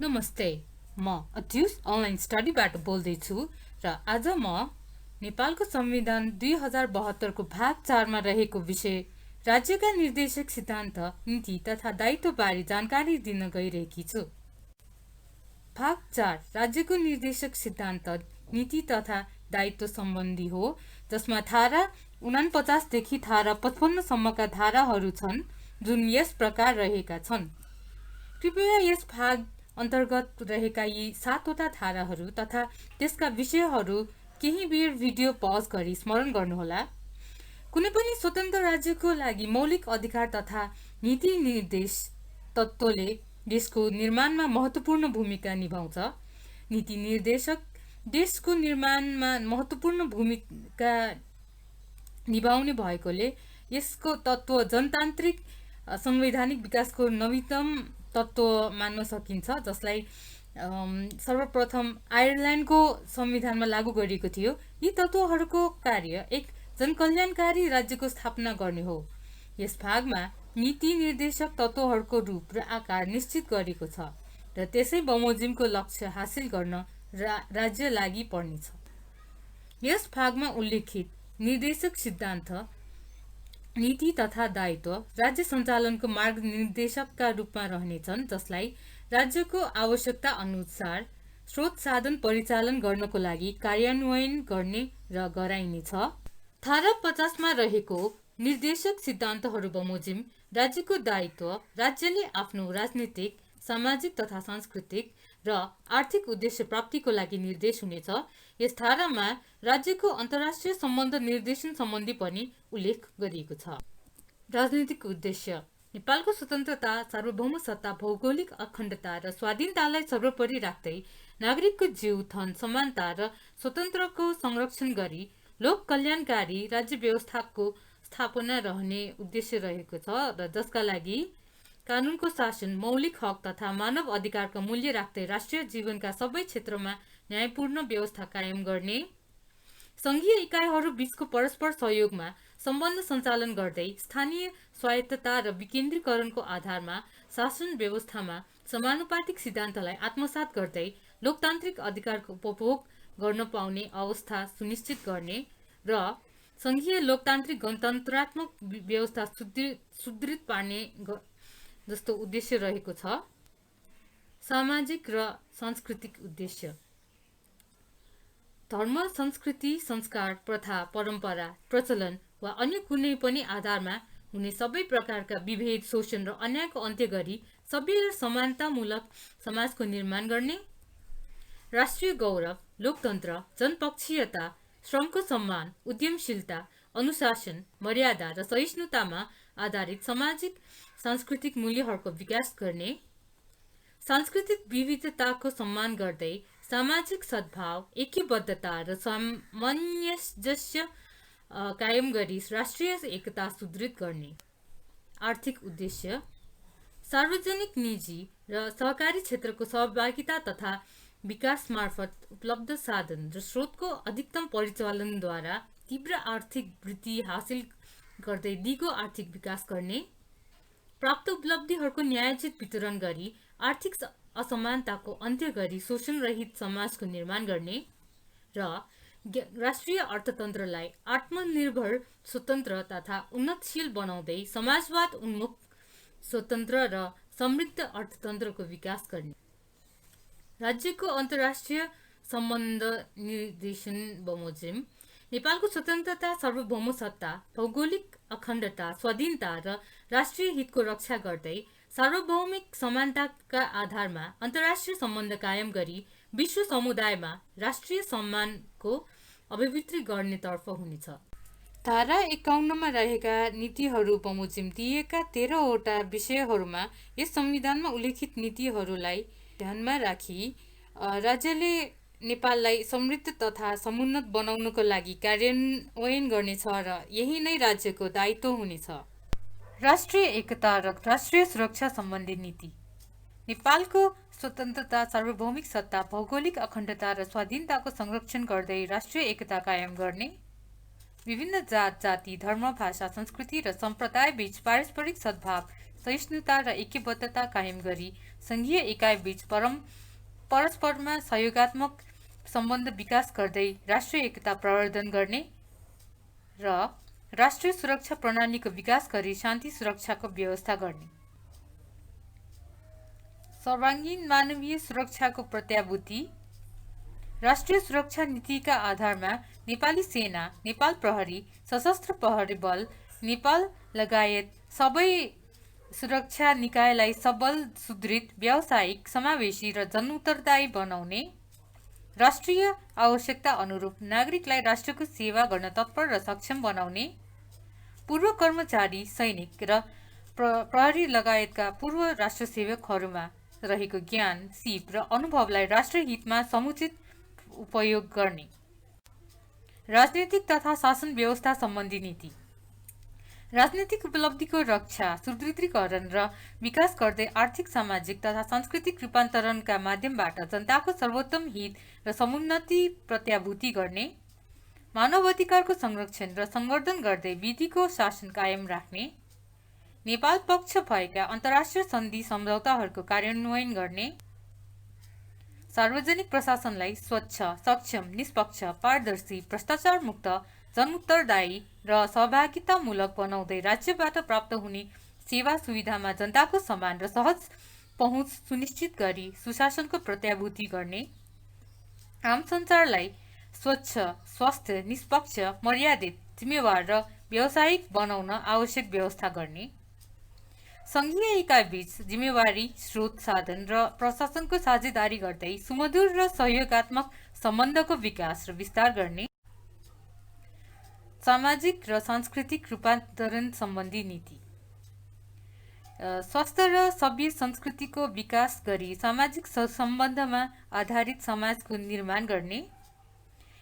नमस्ते, म अत्युष अनलाइन स्टडीबाट बोल्दैछु र आज म नेपालको संविधान 2072 को भाग 4 मा रहेको विषय राज्यका निर्देशक सिद्धान्त, नीति तथा दायित्वबारे जानकारी दिन गइरहेकी छु। भाग 4 राज्यको निर्देशक सिद्धान्त, नीति तथा दायित्व सम्बन्धी हो, जसमा धारा 49 देखि धारा 55 सम्मका धाराहरू छन् जुन यस प्रकार रहेका छन्। कृपया यस भाग अन्तर्गत रहेका यी 7वटा धाराहरू तथा त्यसका विषयहरू केही बेर भिडियो पज गरी स्मरण गर्नुहोला। कुनै पनि स्वतन्त्र राज्यको लागि मौलिक अधिकार तथा नीति निर्देश तत्त्वले देशको निर्माणमा महत्त्वपूर्ण भूमिका निभाउँछ। नीति निर्देशक देशको निर्माणमा महत्त्वपूर्ण भूमिका निभाउने भएकोले यसको तत्त्व जनतान्त्रिक संवैधानिक विकासको नवीनतम तत्त्व मान्न सकिन्छ, जसलाई सर्वप्रथम आयरल्यान्डको संविधानमा लागू गरिएको थियो। यी तत्त्वहरूको कार्य एक जनकल्याणकारी राज्यको स्थापना गर्ने हो। यस भागमा नीति निर्देशक तत्त्वहरूको रूप र आकार निश्चित गरिएको छ र त्यसै बमोजिमको लक्ष्य हासिल गर्न राज्य लागि पर्नेछ। यस भागमा उल्लेखित निर्देशक सिद्धान्त, नीति तथा दायित्व राज्य सञ्चालनको मार्गनिर्देशकका रूपमा रहनेछन्, जसलाई राज्यको आवश्यकता अनुसार स्रोत साधन परिचालन गर्नको लागि कार्यान्वयन गर्ने र गराइनेछ। धारा 50 मा रहेको निर्देशक सिद्धान्तहरू बमोजिम राज्यको दायित्व राज्यले आफ्नो राजनीतिक, सामाजिक तथा सांस्कृतिक र आर्थिक उद्देश्य प्राप्तिको लागि निर्देश हुनेछ। यस धारामा राज्यको अन्तर्राष्ट्रिय सम्बन्ध निर्देशन सम्बन्धी पनि उल्लेख गरिएको छ। राजनीतिक उद्देश्य नेपालको स्वतन्त्रता, सार्वभौम सत्ता, भौगोलिक अखण्डता र स्वाधीनतालाई सर्वोपरि राख्दै नागरिकको जीव, धन, समानता र स्वतन्त्रको संरक्षण गरी लोक कल्याणकारी राज्य व्यवस्थाको स्थापना रहने उद्देश्य रहेको छ र जसका लागि कानुनको शासन, मौलिक हक तथा मानव अधिकारका मूल्य राख्दै राष्ट्रिय जीवनका सबै क्षेत्रमा न्यायपूर्ण व्यवस्था कायम गर्ने, संघीय इकाइहरू बीचको परस्पर सहयोगमा सम्बन्ध सञ्चालन गर्दै स्थानीय स्वायत्तता र विकेन्द्रीकरणको आधारमा शासन व्यवस्थामा समानुपातिक सिद्धान्तलाई आत्मसात गर्दै लोकतान्त्रिक अधिकारको उपभोग गर्न पाउने अवस्था सुनिश्चित गर्ने र संघीय लोकतान्त्रिक गणतन्त्रात्मक व्यवस्था सुदृढ पार्ने जस्तो उद्देश्य रहेको छ। सामाजिक र सांस्कृतिक उद्देश्य धर्म, संस्कृति, संस्कार, प्रथा, परम्परा, प्रचलन वा अन्य कुनै पनि आधारमा हुने सबै प्रकारका विभेद, शोषण र अन्यायको अन्त्य गरी सभ्य र समानतामूलक समाजको निर्माण गर्ने, राष्ट्रिय गौरव, लोकतन्त्र, जनपक्षीयता, श्रमको सम्मान, उद्यमशीलता, अनुशासन, मर्यादा र सहिष्णुतामा आधारित सामाजिक सांस्कृतिक मूल्यहरूको विकास गर्ने, सांस्कृतिक विविधताको सम्मान गर्दै सामाजिक सद्भाव, ऐक्यबद्धता र सामञ्जस्य कायम गरी राष्ट्रिय एकता सुदृढ गर्ने। आर्थिक उद्देश्य सार्वजनिक, निजी र सहकारी क्षेत्रको सहभागिता तथा विकास मार्फत उपलब्ध साधन र स्रोतको अधिकतम परिचालनद्वारा तीव्र आर्थिक वृद्धि हासिल गर्दै दिगो आर्थिक विकास गर्ने, प्राप्त उपलब्धिहरूको न्यायोचित वितरण गरी आर्थिक असमानताको अन्त्य गरी शोषण रहित समाजको निर्माण गर्ने र राष्ट्रिय अर्थतन्त्रलाई आत्मनिर्भर, स्वतन्त्र तथा उन्नतशील बनाउँदै समाजवाद उन्मुख स्वतन्त्र र समृद्ध अर्थतन्त्रको विकास गर्ने। राज्यको अन्तर्राष्ट्रिय सम्बन्ध निर्देशन बमोजिम नेपालको स्वतन्त्रता, सार्वभौम सत्ता, भौगोलिक अखण्डता, स्वाधीनता र राष्ट्रिय हितको रक्षा गर्दै सार्वभौमिक समानताका आधारमा अन्तर्राष्ट्रिय सम्बन्ध कायम गरी विश्व समुदायमा राष्ट्रिय सम्मानको अभिव्यक्ति गर्नेतर्फ हुनेछ। धारा 51 मा रहेका नीतिहरू बमोजिम दिएका 13 वटा विषयहरूमा यस संविधानमा उल्लेखित नीतिहरूलाई ध्यानमा राखी राज्यले नेपाललाई समृद्ध तथा समुन्नत बनाउनको लागि कार्यान्वयन गर्नेछ र यही नै राज्यको दायित्व हुनेछ। राष्ट्रिय एकता र राष्ट्रिय सुरक्षा सम्बन्धी नीति नेपालको स्वतन्त्रता, सार्वभौमिक सत्ता, भौगोलिक अखण्डता र स्वाधीनताको संरक्षण गर्दै राष्ट्रिय एकता कायम गर्ने, विभिन्न जात, जाति, धर्म, भाषा, संस्कृति र सम्प्रदाय बीच पारस्परिक सद्भाव, सहिष्णुता र ऐक्यबद्धता कायम गरी सङ्घीय इकाइ बीच परस्परमा सहयोगात्मक सम्बन्ध विकास गर्दै राष्ट्रिय एकता प्रवर्धन गर्ने र राष्ट्रिय सुरक्षा प्रणालीको विकास गरी शान्ति सुरक्षाको व्यवस्था गर्ने। सर्वाङ्गीन मानवीय सुरक्षाको प्रत्याभूति। राष्ट्रिय सुरक्षा नीतिका आधारमा नेपाली सेना, नेपाल प्रहरी, सशस्त्र प्रहरी बल, नेपाल लगायत सबै सुरक्षा निकायलाई सबल, सुदृढ, व्यावसायिक, समावेशी र जनउत्तरदायी बनाउने, राष्ट्रिय आवश्यकता अनुरूप नागरिकलाई राष्ट्रको सेवा गर्न तत्पर र सक्षम बनाउने, पूर्व कर्मचारी, सैनिक र प्रहरी लगायतका पूर्व राष्ट्रसेवकहरूमा रहेको ज्ञान, सिप र अनुभवलाई राष्ट्रहितमा समुचित उपयोग गर्ने। राजनीतिक तथा शासन व्यवस्था सम्बन्धी नीति। राजनीतिक उपलब्धिको रक्षा, सुदृढीकरण र विकास गर्दै आर्थिक, सामाजिक तथा सांस्कृतिक रूपान्तरणका माध्यमबाट जनताको सर्वोत्तम हित र समुन्नति प्रत्याभूति गर्ने, मानवाधिकारको संरक्षण र संवर्धन गर्दै विधिको शासन कायम राख्ने, नेपाल पक्ष भएका अन्तर्राष्ट्रिय सन्धि सम्झौताहरूको कार्यान्वयन गर्ने, सार्वजनिक प्रशासनलाई स्वच्छ, सक्षम, निष्पक्ष, पारदर्शी, भ्रष्टाचार मुक्त, जनउत्तरदायी र सहभागितामूलक बनाउँदै राज्यबाट प्राप्त हुने सेवा सुविधामा जनताको समान र सहज पहुँच सुनिश्चित गरी सुशासनको प्रत्याभूति गर्ने, आम सञ्चारलाई स्वच्छ, स्वस्थ, निष्पक्ष, मर्यादित, जिम्मेवार र व्यावसायिक बनाउन आवश्यक व्यवस्था गर्ने, सङ्घीय इकाइ बीच जिम्मेवारी, स्रोत, साधन र प्रशासनको साझेदारी गर्दै सुमधुर र सहयोगात्मक सम्बन्धको विकास र विस्तार गर्ने, सामाजिक र सांस्कृतिक रूपान्तरण सम्बन्धी नीति। स्वस्थ र सभ्य संस्कृतिको विकास गरी सामाजिक सम्बन्धमा आधारित समाजको निर्माण गर्ने,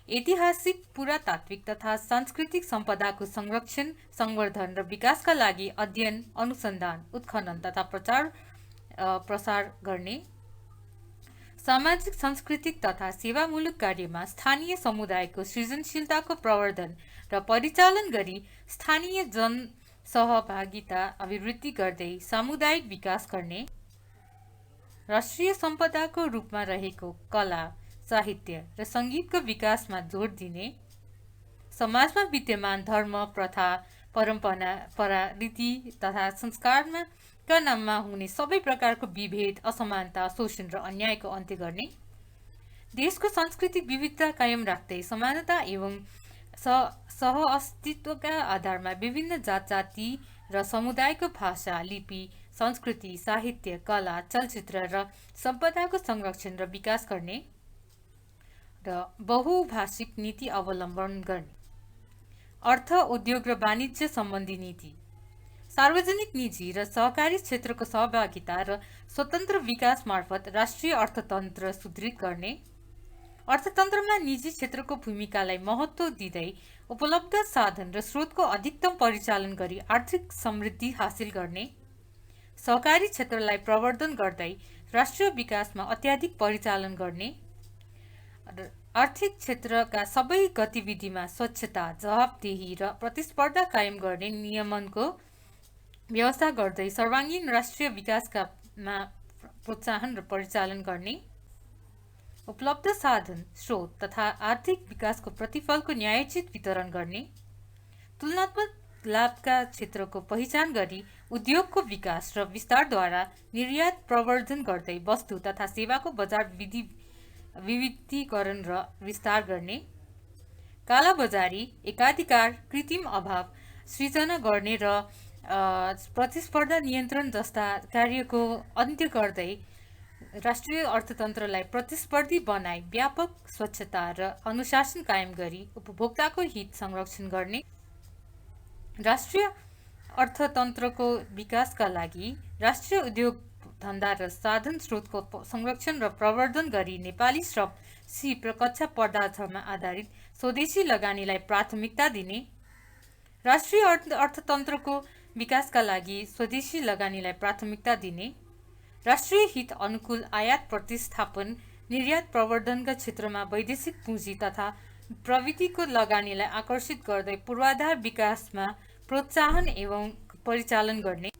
ऐतिहासिक, पुरातात्विक तथा सांस्कृतिक सम्पदाको संरक्षण, संवर्धन र विकासका लागि अध्ययन, अनुसन्धान, उत्खनन तथा प्रसार गर्ने, सामाजिक, सांस्कृतिक तथा सेवामूलक कार्यमा स्थानीय समुदायको सृजनशीलताको प्रवर्धन र परिचालन गरी स्थानीय जनसहभागिता अभिवृद्धि गर्दै सामुदायिक विकास गर्ने, राष्ट्रिय सम्पदाको रूपमा रहेको कला, साहित्य र सङ्गीतको विकासमा जोड दिने, समाजमा विद्यमान धर्म, प्रथा, परम्परा, रीति तथा संस्कारमा का नाममा हुने सबै प्रकारको विभेद, असमानता, शोषण र अन्यायको अन्त्य गर्ने, देशको सांस्कृतिक विविधता कायम राख्दै समानता एवं सहअस्तित्वका आधारमा विभिन्न जात-जाति र समुदायको भाषा, लिपि, संस्कृति, साहित्य, कला, चलचित्र र सम्पदाको संरक्षण र विकास गर्ने र बहुभाषिक नीति अवलम्बन गर्ने। अर्थ, उद्योग र वाणिज्य सम्बन्धी नीति। सार्वजनिक, निजी र सहकारी क्षेत्रको सहभागिता र स्वतन्त्र विकास मार्फत राष्ट्रिय अर्थतन्त्र सुदृढ गर्ने, अर्थतन्त्रमा निजी क्षेत्रको भूमिकालाई महत्त्व दिँदै उपलब्ध साधन र स्रोतको अधिकतम परिचालन गरी आर्थिक समृद्धि हासिल गर्ने, सहकारी क्षेत्रलाई प्रवर्धन गर्दै राष्ट्रिय विकासमा अत्याधिक परिचालन गर्ने, आर्थिक क्षेत्रका सबै गतिविधिमा स्वच्छता, जवाबदेही र प्रतिस्पर्धा कायम गर्ने नियमनको व्यवस्था गर्दै सर्वाङ्गीन राष्ट्रिय विकासमा प्रोत्साहन र परिचालन गर्ने, उपलब्ध साधन, स्रोत तथा आर्थिक विकासको प्रतिफलको न्यायोचित वितरण गर्ने, तुलनात्मक लाभका क्षेत्रको पहिचान गरी उद्योगको विकास र विस्तारद्वारा निर्यात प्रवर्धन गर्दै वस्तु तथा सेवाको बजार विविधीकरण र विस्तार गर्ने, कालाबजारी, एकाधिकार, कृत्रिम अभाव सृजना गर्ने र प्रतिस्पर्धा नियन्त्रण जस्ता कार्यको अन्त्य गर्दै राष्ट्रिय अर्थतन्त्रलाई प्रतिस्पर्धी बनाई व्यापक स्वच्छता र अनुशासन कायम गरी उपभोक्ताको हित संरक्षण गर्ने, राष्ट्रिय अर्थतन्त्रको विकासका लागि राष्ट्रिय उद्योग धन्दा र साधन स्रोतको संरक्षण र प्रवर्धन गरी नेपाली श्रम, सिप र कच्चा पदार्थमा आधारित स्वदेशी लगानीलाई प्राथमिकता दिने, राष्ट्रिय अर्थतन्त्रको विकासका लागि स्वदेशी लगानीलाई प्राथमिकता दिने, राष्ट्रिय हित अनुकूल आयात प्रतिस्थापन, निर्यात प्रवर्धनका क्षेत्रमा वैदेशिक पुँजी तथा प्रविधिको लगानीलाई आकर्षित गर्दै पूर्वाधार विकासमा प्रोत्साहन एवं परिचालन गर्ने,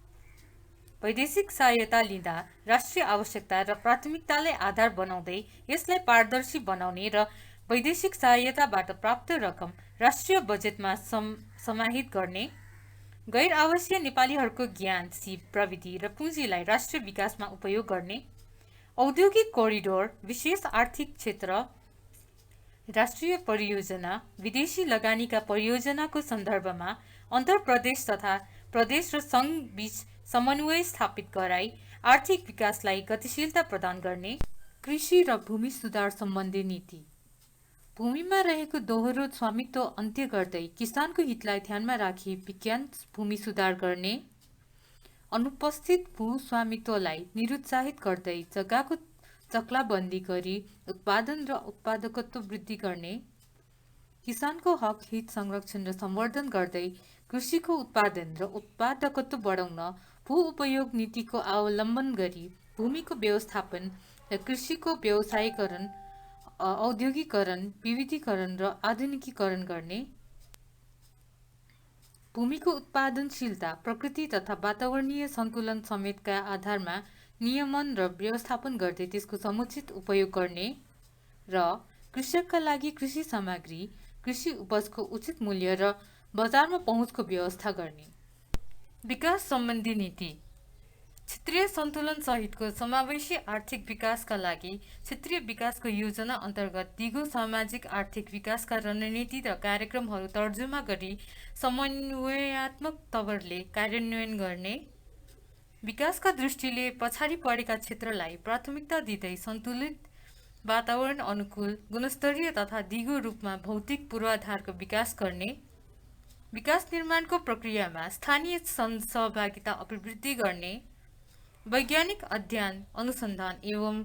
वैदेशिक सहायता लिँदा राष्ट्रिय आवश्यकता र प्राथमिकतालाई आधार बनाउँदै यसलाई पारदर्शी बनाउने र वैदेशिक सहायताबाट प्राप्त रकम राष्ट्रिय बजेटमा समाहित गर्ने, गैर आवासीय नेपालीहरूको ज्ञान, सिप, प्रविधि र पुँजीलाई राष्ट्रिय विकासमा उपयोग गर्ने, औद्योगिक कोरिडोर, विशेष आर्थिक क्षेत्र, राष्ट्रिय परियोजना, विदेशी लगानीका परियोजनाको सन्दर्भमा अन्तर्प्रदेश तथा प्रदेश र सङ्घ बीच समन्वय स्थापित गराई आर्थिक विकासलाई गतिशीलता प्रदान गर्ने, कृषि र भूमि सुधार सम्बन्धी नीति, भूमिमा रहेको दोहोरो स्वामित्व अन्त्य गर्दै किसानको हितलाई ध्यानमा राखी विज्ञान भूमि सुधार गर्ने, अनुपस्थित भू स्वामित्वलाई निरुत्साहित गर्दै जग्गाको चक्लाबन्दी गरी उत्पादन र उत्पादकत्व वृद्धि गर्ने, किसानको हक हित संरक्षण र संवर्धन गर्दै कृषिको उत्पादन र उत्पादकत्व बढाउन भू उपयोग नीतिको अवलम्बन गरी भूमिको व्यवस्थापन र कृषिको व्यवसायीकरण, औद्योगिकरण, विविधीकरण र आधुनिकीकरण गर्ने, भूमिको उत्पादनशीलता, प्रकृति तथा वातावरणीय सन्तुलन समेतका आधारमा नियमन र व्यवस्थापन गर्दै त्यसको समुचित उपयोग गर्ने र कृषकका लागि कृषि सामग्री, कृषि उपजको उचित मूल्य र बजारमा पहुँचको व्यवस्था गर्ने। विकास सम्बन्धी नीति, क्षेत्रीय सन्तुलन सहितको समावेशी आर्थिक विकासका लागि क्षेत्रीय विकासको योजना अन्तर्गत दिगो सामाजिक आर्थिक विकासका रणनीति र कार्यक्रमहरू तर्जुमा गरी समन्वयात्मक तवरले कार्यान्वयन गर्ने, विकासका दृष्टिले पछाडि परेका क्षेत्रलाई प्राथमिकता दिँदै सन्तुलित वातावरण अनुकूल, गुणस्तरीय तथा दिगो रूपमा भौतिक पूर्वाधारको विकास गर्ने, विकास निर्माणको प्रक्रियामा स्थानीय सहभागिता अभिवृद्धि गर्ने, वैज्ञानिक अध्ययन, अनुसन्धान एवं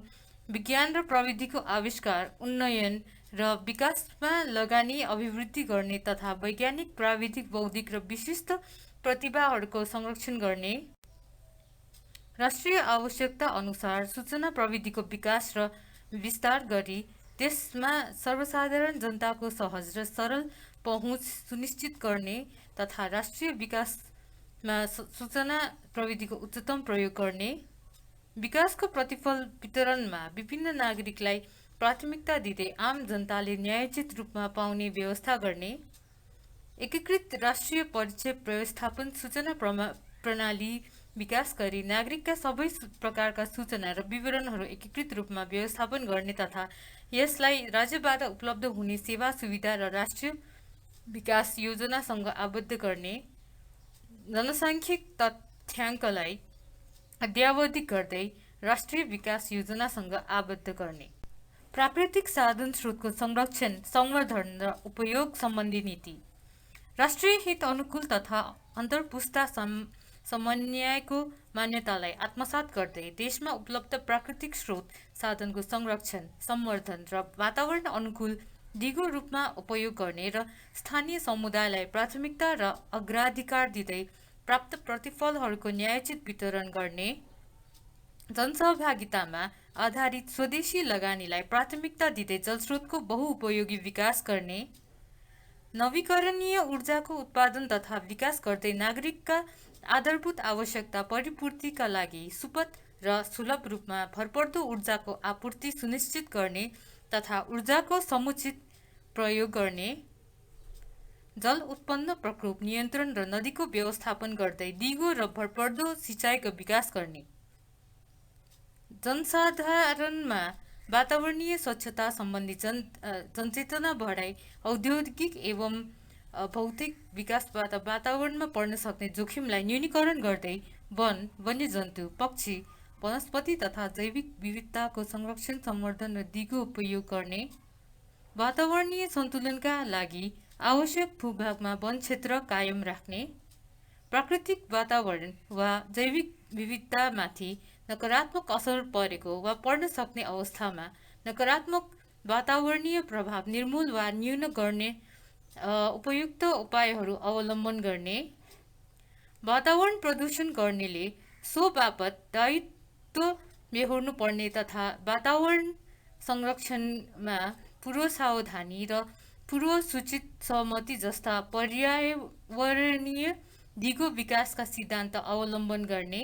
विज्ञान र प्रविधिको आविष्कार, उन्नयन र विकासमा लगानी अभिवृद्धि गर्ने तथा वैज्ञानिक, प्राविधिक, बौद्धिक र विशिष्ट प्रतिभाहरूको संरक्षण गर्ने, राष्ट्रिय आवश्यकता अनुसार सूचना प्रविधिको विकास र विस्तार गरी त्यसमा सर्वसाधारण जनताको सहज र सरल पहुँच सुनिश्चित गर्ने तथा राष्ट्रिय विकासमा सूचना प्रविधिको उच्चतम प्रयोग गर्ने, विकासको प्रतिफल वितरणमा विभिन्न नागरिकलाई प्राथमिकता दिँदै आम जनताले न्यायोचित रूपमा पाउने व्यवस्था गर्ने, एकीकृत राष्ट्रिय परिचय व्यवस्थापन सूचना प्रणाली विकास गरी नागरिकका सबै प्रकारका सूचना र विवरणहरू एकीकृत रूपमा व्यवस्थापन गर्ने तथा यसलाई राज्यबाट उपलब्ध हुने सेवा सुविधा र राष्ट्रिय विकास योजनासँग आबद्ध गर्ने, जनसाङ्ख्यिक तथ्याङ्कलाई अद्यावधिक गर्दै राष्ट्रिय विकास योजनासँग आबद्ध गर्ने, प्राकृतिक साधन स्रोतको संरक्षण, संवर्धन र उपयोग सम्बन्धी नीति, राष्ट्रिय हित अनुकूल तथा अन्तर्पुस्ता समन्वयको मान्यतालाई आत्मसात गर्दै देशमा उपलब्ध प्राकृतिक स्रोत साधनको संरक्षण, संवर्धन र वातावरण अनुकूल दिगो रूपमा उपयोग गर्ने र स्थानीय समुदायलाई प्राथमिकता र अग्राधिकार दिँदै प्राप्त प्रतिफलहरूको न्यायोचित वितरण गर्ने, जनसहभागितामा आधारित स्वदेशी लगानीलाई प्राथमिकता दिँदै जलस्रोतको बहुउपयोगी विकास गर्ने, नवीकरणीय ऊर्जाको उत्पादन तथा विकास गर्दै नागरिकका आधारभूत आवश्यकता परिपूर्तिका लागि सुपथ र सुलभ रूपमा भरपर्दो ऊर्जाको आपूर्ति सुनिश्चित गर्ने तथा ऊर्जाको समुचित प्रयोग गर्ने, जल उत्पन्न प्रकोप नियन्त्रण र नदीको व्यवस्थापन गर्दै दिगो र भरपर्दो सिँचाइको विकास गर्ने, जनसाधारणमा वातावरणीय स्वच्छता सम्बन्धी जनचेतना बढाई औद्योगिक एवं भौतिक विकासबाट वातावरणमा पर्न सक्ने जोखिमलाई न्यूनीकरण गर्दै वन, वन्यजन्तु, पक्षी, वनस्पति तथा जैविक विविधताको संरक्षण, संवर्धन र दिगो उपयोग गर्ने, वातावरणीय सन्तुलनका लागि आवश्यक भूभागमा वन क्षेत्र कायम राख्ने, प्राकृतिक वातावरण वा जैविक विविधतामाथि नकारात्मक असर परेको वा पर्न सक्ने अवस्थामा नकारात्मक वातावरणीय प्रभाव निर्मूल वा न्यून गर्ने उपयुक्त उपायहरू अवलम्बन गर्ने, वातावरण प्रदूषण गर्नेले सो बापत दायित्व बेहोर्नु पर्ने तथा वातावरण संरक्षणमा पूर्व सावधानी र पूर्व सूचित सहमति जस्ता पर्यावरणीय दिगो विकासका सिद्धान्त अवलम्बन गर्ने,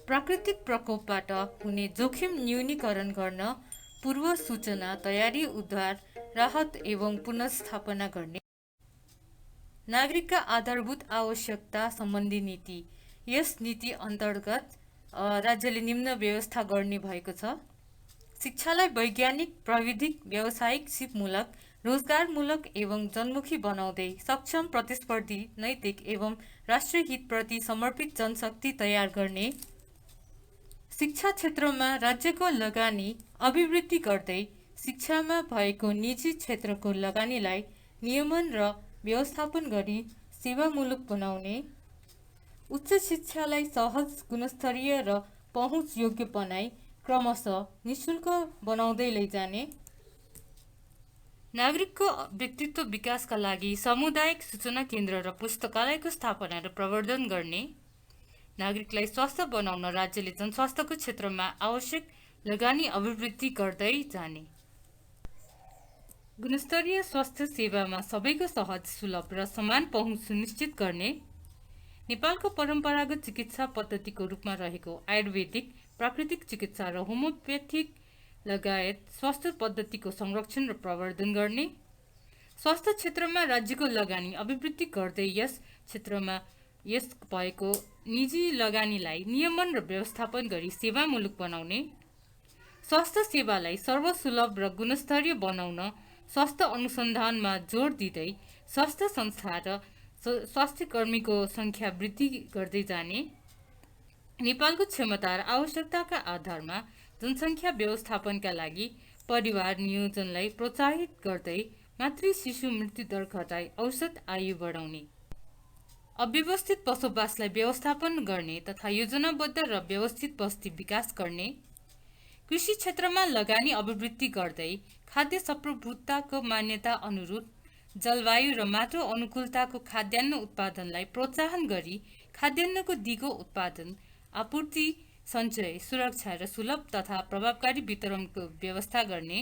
प्राकृतिक प्रकोपबाट हुने जोखिम न्यूनीकरण गर्न पूर्व सूचना, तयारी, उद्धार, राहत एवं पुनर्स्थापना गर्ने नागरिकका आधारभूत आवश्यकता सम्बन्धी नीति। यस नीति अन्तर्गत राज्यले निम्न व्यवस्था गर्ने भएको छ। शिक्षालाई वैज्ञानिक, प्राविधिक, व्यावसायिक, सिपमूलक, रोजगारमूलक एवं जनमुखी बनाउँदै सक्षम, प्रतिस्पर्धी, नैतिक एवं राष्ट्रिय हितप्रति समर्पित जनशक्ति तयार गर्ने। शिक्षा क्षेत्रमा राज्यको लगानी अभिवृद्धि गर्दै शिक्षामा भएको निजी क्षेत्रको लगानीलाई नियमन र व्यवस्थापन गरी सेवामूलक बनाउने। उच्च शिक्षालाई सहज, गुणस्तरीय र पहुँच योग्य बनाई क्रमशः निःशुल्क बनाउँदै लैजाने। नागरिकको व्यक्तित्व विकासका लागि सामुदायिक सूचना केन्द्र र पुस्तकालयको स्थापना र प्रवर्धन गर्ने। नागरिकलाई स्वस्थ बनाउन राज्यले जनस्वास्थ्यको क्षेत्रमा आवश्यक लगानी अभिवृद्धि गर्दै जाने। गुणस्तरीय स्वास्थ्य सेवामा सबैको सहज, सुलभ र समान पहुँच सुनिश्चित गर्ने। नेपालको परम्परागत चिकित्सा पद्धतिको रूपमा रहेको आयुर्वेदिक, प्राकृतिक चिकित्सा र होमियोप्याथिक लगायत स्वास्थ्य पद्धतिको संरक्षण र प्रवर्धन गर्ने। स्वास्थ्य क्षेत्रमा राज्यको लगानी अभिवृद्धि गर्दै यस क्षेत्रमा यस भएको निजी लगानीलाई नियमन र व्यवस्थापन गरी सेवामूलक बनाउने। स्वास्थ्य सेवालाई सर्वसुलभ र गुणस्तरीय बनाउन स्वास्थ्य अनुसन्धानमा जोड दिँदै स्वास्थ्य संस्था र स्वास्थ्य कर्मीको संख्या वृद्धि गर्दै जाने। नेपालको क्षमता र आवश्यकताका आधारमा जनसङ्ख्या व्यवस्थापनका लागि परिवार नियोजनलाई प्रोत्साहित गर्दै मातृ शिशु मृत्युदर घटाई औसत आयु बढाउने। अव्यवस्थित बसोबासलाई व्यवस्थापन गर्ने तथा योजनाबद्ध र व्यवस्थित बस्ती विकास गर्ने। कृषि क्षेत्रमा लगानी अभिवृद्धि गर्दै खाद्य संप्रभुताको मान्यता अनुरूप जलवायु र माटो अनुकूलताको खाद्यान्न उत्पादनलाई प्रोत्साहन गरी खाद्यान्नको दिगो उत्पादन, आपूर्ति, सञ्चय, सुरक्षा र सुलभ तथा प्रभावकारी वितरणको व्यवस्था गर्ने।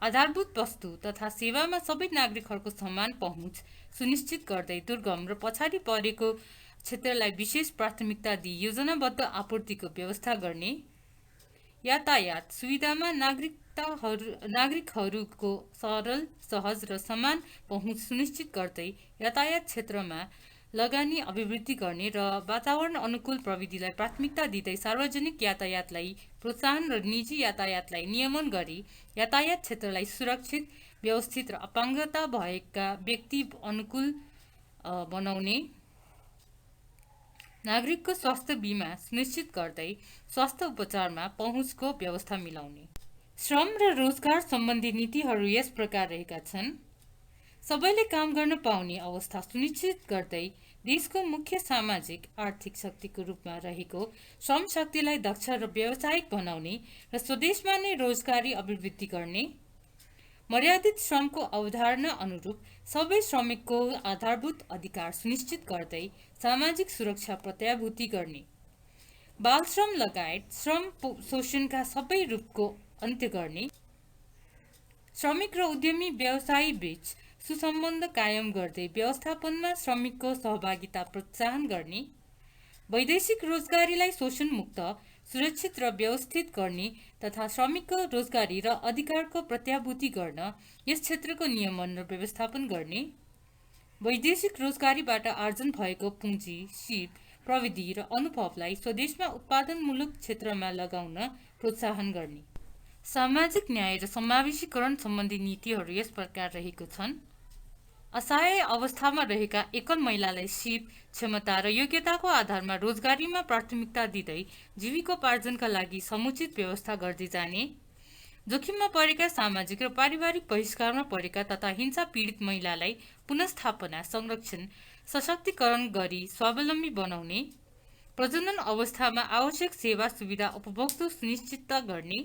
आधारभूत वस्तु तथा सेवामा सबै नागरिकहरूको समान पहुँच सुनिश्चित गर्दै दुर्गम र पछाडि परेको क्षेत्रलाई विशेष प्राथमिकता दिई योजनाबद्ध आपूर्तिको व्यवस्था गर्ने। यातायात सुविधामा नागरिकहरूको सरल, सहज र समान पहुँच सुनिश्चित गर्दै यातायात क्षेत्रमा लगानी अभिवृद्धि गर्ने र वातावरण अनुकूल प्रविधिलाई प्राथमिकता दिँदै सार्वजनिक यातायातलाई प्रोत्साहन र निजी यातायातलाई नियमन गरी यातायात क्षेत्रलाई सुरक्षित, व्यवस्थित र अपाङ्गता भएका व्यक्ति अनुकूल बनाउने। नागरिकको स्वास्थ्य बीमा सुनिश्चित गर्दै स्वास्थ्य उपचारमा पहुँचको व्यवस्था मिलाउने। श्रम र रोजगार सम्बन्धी नीतिहरू यस प्रकार रहेका छन्। सबैले काम गर्न पाउने अवस्था सुनिश्चित गर्दै देशको मुख्य सामाजिक आर्थिक शक्तिको रूपमा रहेको श्रम शक्तिलाई दक्ष र व्यावसायिक बनाउने र स्वदेशमा नै रोजगारी अभिवृद्धि गर्ने। मर्यादित श्रमको अवधारणा अनुरूप सबै श्रमिकको आधारभूत अधिकार सुनिश्चित गर्दै सामाजिक सुरक्षा प्रत्याभूति गर्ने। बाल श्रम लगायत श्रम शोषणका सबै रूपको अन्त्य गर्ने। श्रमिक र उद्यमी व्यवसायी बीच सुसम्बन्ध कायम गर्दै व्यवस्थापनमा श्रमिकको सहभागिता प्रोत्साहन गर्ने। वैदेशिक रोजगारीलाई शोषणमुक्त, सुरक्षित र व्यवस्थित गर्ने तथा श्रमिकको रोजगारी र अधिकारको प्रत्याभूति गर्न यस क्षेत्रको नियमन र व्यवस्थापन गर्ने। वैदेशिक रोजगारीबाट आर्जन भएको पुँजी, सिप, प्रविधि र अनुभवलाई स्वदेशमा उत्पादनमूलक क्षेत्रमा लगाउन प्रोत्साहन गर्ने। सामाजिक न्याय र समावेशीकरण सम्बन्धी नीतिहरू यस प्रकार रहेको छन्। असहाय अवस्थामा रहेका एकल महिलालाई सिप, क्षमता र योग्यताको आधारमा रोजगारीमा प्राथमिकता दिँदै जीविकोपार्जनका लागि समुचित व्यवस्था गर्दै जाने। जोखिममा परेका सामाजिक र पारिवारिक बहिष्कारमा परेका तथा हिंसा पीडित महिलालाई पुनर्स्थापना, संरक्षण, सशक्तिकरण गरी स्वावलम्बी बनाउने। प्रजनन अवस्थामा आवश्यक सेवा सुविधा उपभोक्ता सुनिश्चित गर्ने।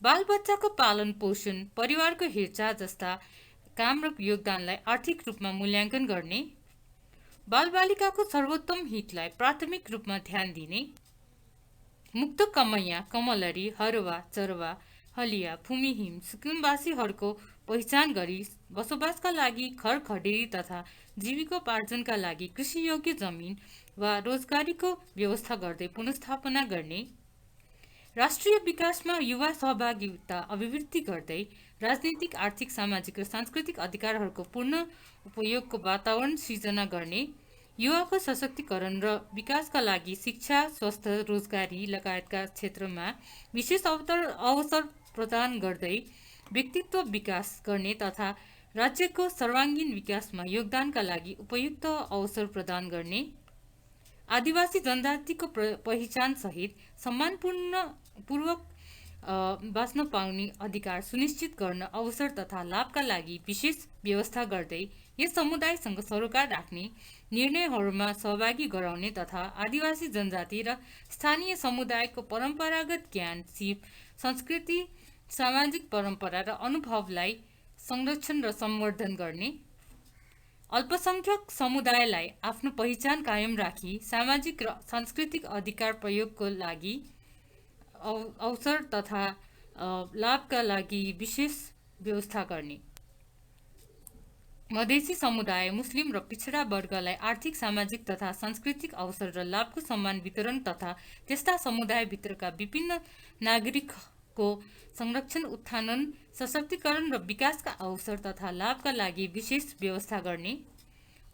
बालबच्चाको पालन पोषण, परिवारको हेरचाह जस्ता काम र योगदानलाई आर्थिक रूपमा मूल्याङ्कन गर्ने। बालबालिकाको सर्वोत्तम हितलाई प्राथमिक रूपमा ध्यान दिने। मुक्त कमैया, कमलरी, हरुवा, चरवा, हलिया, भूमिहीन सिक्किमवासीहरूको पहिचान गरी बसोबासका लागि घर खडेरी तथा जीविकोपार्जनका लागि कृषियोग्य जमिन वा रोजगारीको व्यवस्था गर्दै पुनर्स्थापना गर्ने, राष्ट्रिय विकासमा युवा सहभागिता अभिवृद्धि गर्दै राजनीतिक, आर्थिक, सामाजिक र सांस्कृतिक अधिकारहरूको पूर्ण उपयोगको वातावरण सिर्जना गर्ने, युवाको सशक्तिकरण र विकासका लागि शिक्षा, स्वास्थ्य, रोजगारी लगायतका क्षेत्रमा विशेष अवसर प्रदान गर्दै व्यक्तित्व विकास गर्ने तथा राज्यको सर्वाङ्गीण विकासमा योगदानका लागि उपयुक्त अवसर प्रदान गर्ने, आदिवासी जनजातिको पहिचान सहित सम्मानपूर्वक बाँच्न पाउने अधिकार सुनिश्चित गर्न अवसर तथा लाभका लागि विशेष व्यवस्था गर्दै यस समुदायसँग सरोकार राख्ने, निर्णयहरूमा सहभागी गराउने तथा आदिवासी जनजाति र स्थानीय समुदायको परम्परागत ज्ञान, सिप, संस्कृति, सामाजिक परम्परा र अनुभवलाई संरक्षण र सम्वर्धन गर्ने, अल्पसंख्यक समुदायलाई आफ्नो पहिचान कायम राखी सामाजिक र सांस्कृतिक अधिकार प्रयोगको लागि अवसर तथा लाभका लागि विशेष व्यवस्था गर्ने, मधेसी समुदाय, मुस्लिम र पिछडा वर्गलाई आर्थिक, सामाजिक तथा सांस्कृतिक अवसर र लाभको समान वितरण तथा त्यस्ता समुदायभित्रका विभिन्न नागरिकको संरक्षण, उत्थान, सशक्तिकरण र विकासका अवसर तथा लाभका लागि विशेष व्यवस्था गर्ने,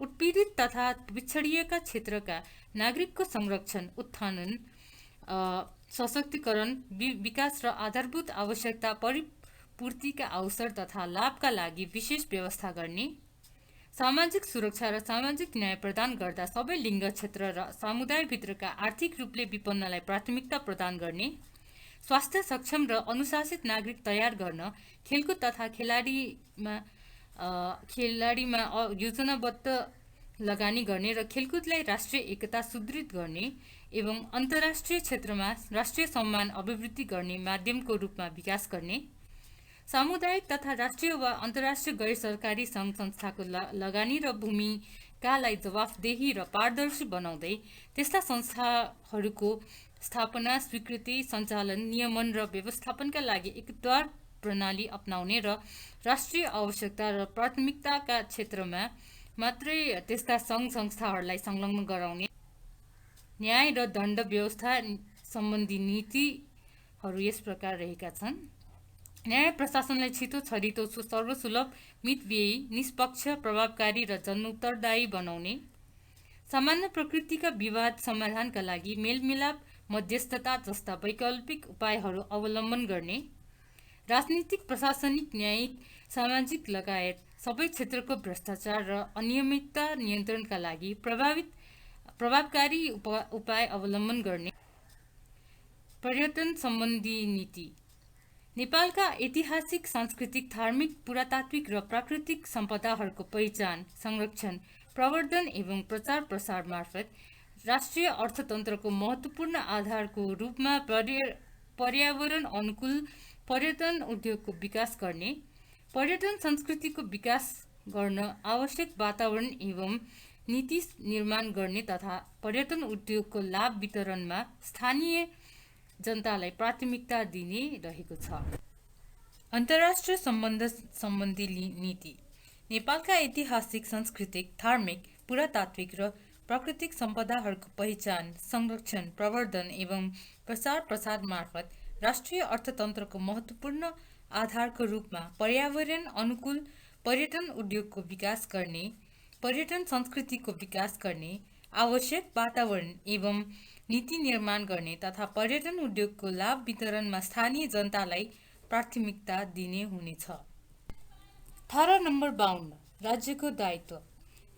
उत्पीडित तथा पिछडिएका क्षेत्रका नागरिकको संरक्षण, उत्थान, सशक्तिकरण, विकास र आधारभूत आवश्यकता परिपूर्तिका अवसर तथा लाभका लागि विशेष व्यवस्था गर्ने, सामाजिक सुरक्षा र सामाजिक न्याय प्रदान गर्दा सबै लिङ्ग, क्षेत्र र समुदायभित्रका आर्थिक रूपले विपन्नलाई प्राथमिकता प्रदान गर्ने, स्वास्थ्य सक्षम र अनुशासित नागरिक तयार गर्न, खेलकुद तथा खेलाडीमा योजनाबद्ध लगानी गर्ने र खेलकुदलाई राष्ट्रिय एकता सुदृढ गर्ने एवं अन्तर्राष्ट्रिय क्षेत्रमा राष्ट्रिय सम्मान अभिवृद्धि गर्ने माध्यमको रूपमा विकास गर्ने, सामुदायिक तथा राष्ट्रिय वा अन्तर्राष्ट्रिय गैर सरकारी सङ्घ संस्थाको लगानी र भूमिकालाई जवाफदेही र पारदर्शी बनाउँदै त्यस्ता संस्थाहरूको स्थापना, स्वीकृति, सञ्चालन, नियमन र व्यवस्थापनका लागि एकद्वार प्रणाली अपनाउने र राष्ट्रिय आवश्यकता र प्राथमिकताका क्षेत्रमा मात्रै त्यस्ता सङ्घ संस्थाहरूलाई संलग्न गराउने, न्याय र दण्ड व्यवस्था सम्बन्धी नीतिहरू यस प्रकार रहेका छन्। न्याय प्रशासनलाई छिटो, छरितो, सर्वसुलभ, मितव्ययी, निष्पक्ष, प्रभावकारी र जनउत्तरदायी बनाउने, सामान्य प्रकृतिका विवाद समाधानका लागि मेलमिलाप, मध्यस्थता जस्ता वैकल्पिक उपायहरू अवलम्बन गर्ने, राजनीतिक, प्रशासनिक, न्यायिक, सामाजिक लगायत सबै क्षेत्रको भ्रष्टाचार र अनियमितता नियन्त्रणका लागि प्रभावकारी उपाय अवलम्बन गर्ने, पर्यटन सम्बन्धी नीति, नेपालका ऐतिहासिक, सांस्कृतिक, धार्मिक, पुरातात्विक र प्राकृतिक सम्पदाहरूको पहिचान, संरक्षण, प्रवर्धन एवं प्रचार प्रसार मार्फत राष्ट्रिय अर्थतन्त्रको महत्त्वपूर्ण आधारको रूपमा पर्यावरण अनुकूल पर्यटन उद्योगको विकास गर्ने, पर्यटन संस्कृतिको विकास गर्न आवश्यक वातावरण एवं नीति निर्माण गर्ने तथा पर्यटन उद्योगको लाभ वितरणमा स्थानीय जनतालाई प्राथमिकता दिने रहेको छ। अन्तर्राष्ट्रिय सम्बन्ध सम्बन्धी नीति, नेपालका ऐतिहासिक, सांस्कृतिक, धार्मिक, पुरातात्विक र प्राकृतिक सम्पदाहरूको पहिचान, संरक्षण, प्रवर्धन एवं प्रचार प्रसार मार्फत राष्ट्रिय अर्थतन्त्रको महत्त्वपूर्ण आधारको रूपमा पर्यावरण अनुकूल पर्यटन उद्योगको विकास गर्ने, पर्यटन संस्कृतिको विकास गर्ने, आवश्यक वातावरण एवं नीति निर्माण गर्ने तथा पर्यटन उद्योगको लाभ वितरणमा स्थानीय जनतालाई प्राथमिकता दिने हुनेछ। धारा नम्बर 52, राज्यको दायित्व।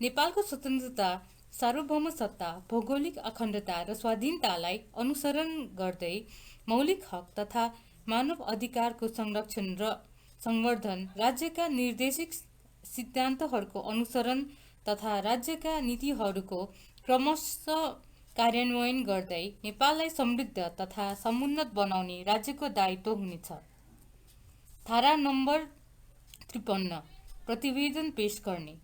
नेपालको स्वतन्त्रता, सार्वभौम सत्ता, भौगोलिक अखण्डता र स्वाधीनतालाई अनुसरण गर्दै मौलिक हक तथा मानव अधिकारको संरक्षण र संवर्धन, राज्यका निर्देशिक सिद्धान्तहरूको अनुसरण तथा राज्यका नीतिहरूको क्रमशः कार्यान्वयन गर्दै नेपाललाई समृद्ध तथा समुन्नत बनाउने राज्यको दायित्व हुनेछ। धारा नम्बर 53, प्रतिवेदन पेश गर्ने।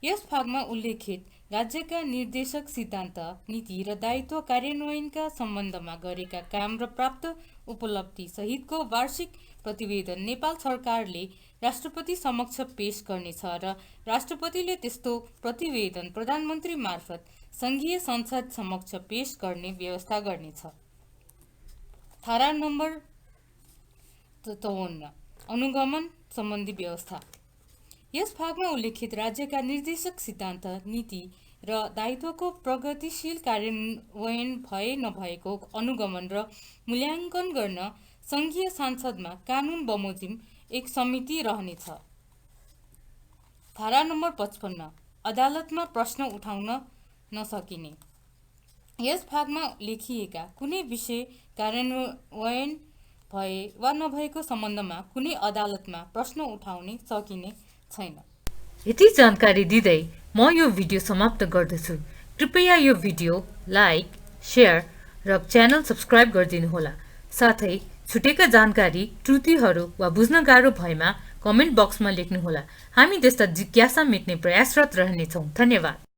यस भागमा उल्लेखित राज्यका निर्देशक सिद्धान्त, नीति र दायित्व कार्यान्वयनका सम्बन्धमा गरेका काम र प्राप्त उपलब्धि सहितको वार्षिक प्रतिवेदन नेपाल सरकारले राष्ट्रपति समक्ष पेश गर्नेछ र राष्ट्रपतिले त्यस्तो प्रतिवेदन प्रधानमन्त्री मार्फत संघीय संसद समक्ष पेश गर्ने व्यवस्था गर्नेछ। धारा नम्बर 53 अनुगमन सम्बन्धी व्यवस्था। यस भागमा उल्लेखित राज्यका निर्देशक सिद्धान्त, नीति र दायित्वको प्रगतिशील कार्यान्वयन भए नभएको अनुगमन र मूल्याङ्कन गर्न संघीय संसदमा कानून बमोजिम एक समिति रहनेछ। धारा नम्बर 55 अदालतमा प्रश्न उठाउन नसकिने। यस भागमा लेखिएका कुनै विषय कार्यान्वयन भए वा नभएको सम्बन्धमा कुनै अदालतमा प्रश्न उठाउन सकिने छैन। यति जानकारी दिँदै म यो भिडियो समाप्त गर्दछु। कृपया यो भिडियो लाइक, शेयर र च्यानल सब्स्क्राइब गरिदिनुहोला। साथै छुटेका जानकारी, त्रुटिहरू वा बुझ्न गाह्रो भएमा कमेन्ट बक्समा लेख्नुहोला। हामी त्यस्ता जिज्ञासा मेट्ने प्रयासरत रहनेछौँ। धन्यवाद।